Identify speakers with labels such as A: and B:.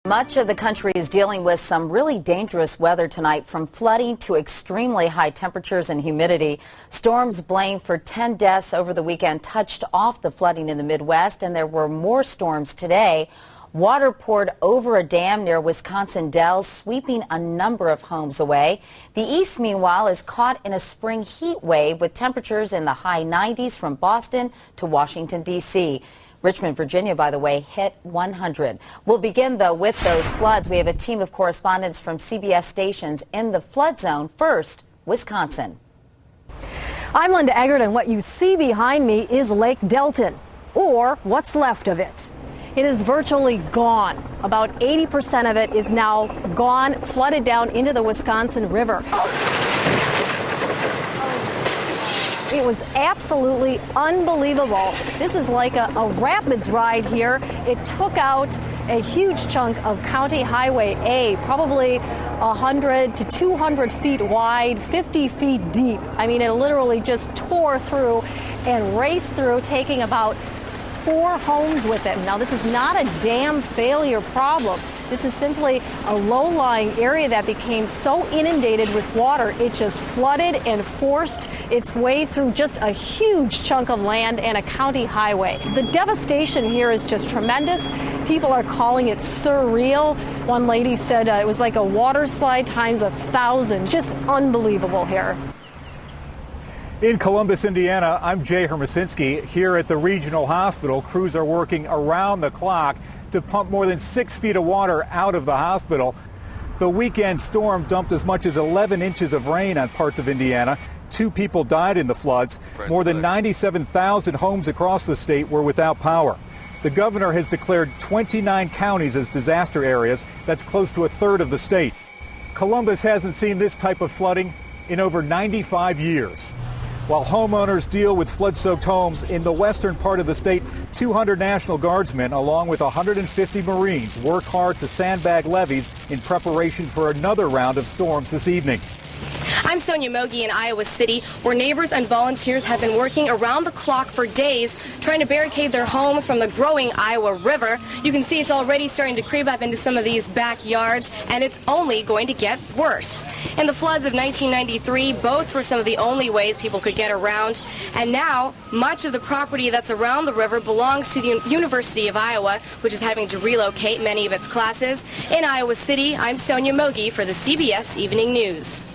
A: Much of the country is dealing with some really dangerous weather tonight, from flooding to extremely high temperatures and humidity. Storms blamed for 10 deaths over the weekend touched off the flooding in the Midwest, and there were more storms today. Water poured over a dam near Wisconsin Dells, sweeping a number of homes away. The East, meanwhile, is caught in a spring heat wave with temperatures in the high 90s from Boston to Washington, D.C. Richmond, Virginia, by the way, hit 100. We'll begin, though, with those floods. We have a team of correspondents from CBS stations in the flood zone. First, Wisconsin.
B: I'm Linda Eggert, and what you see behind me is Lake Delton, or what's left of it. It is virtually gone. About 80% of it is now gone, flooded down into the Wisconsin River. It was absolutely unbelievable. This is like a rapids ride here. It took out a huge chunk of County Highway A, probably 100 to 200 feet wide, 50 feet deep. I mean, it literally just tore through and raced through, taking about 4 homes with it. Now, this is not a dam failure problem. This is simply a low-lying area that became so inundated with water, it just flooded and forced its way through just a huge chunk of land and a county highway. The devastation here is just tremendous. People are calling it surreal. One lady said it was like a water slide times 1,000. Just unbelievable here.
C: In Columbus, Indiana, I'm Jay Hermosinski. Here at the regional hospital, crews are working around the clock to pump more than 6 feet of water out of the hospital. The weekend storm dumped as much as 11 inches of rain on parts of Indiana. 2 people died in the floods. More than 97,000 homes across the state were without power. The governor has declared 29 counties as disaster areas. That's close to a third of the state. Columbus hasn't seen this type of flooding in over 95 years. While homeowners deal with flood-soaked homes in the western part of the state, 200 National Guardsmen, along with 150 Marines, work hard to sandbag levees in preparation for another round of storms this evening.
D: I'm Sonia Mogi in Iowa City, where neighbors and volunteers have been working around the clock for days, trying to barricade their homes from the growing Iowa River. You can see it's already starting to creep up into some of these backyards, and it's only going to get worse. In the floods of 1993, boats were some of the only ways people could get around, and now much of the property that's around the river belongs to the University of Iowa, which is having to relocate many of its classes. In Iowa City, I'm Sonia Mogi for the CBS Evening News.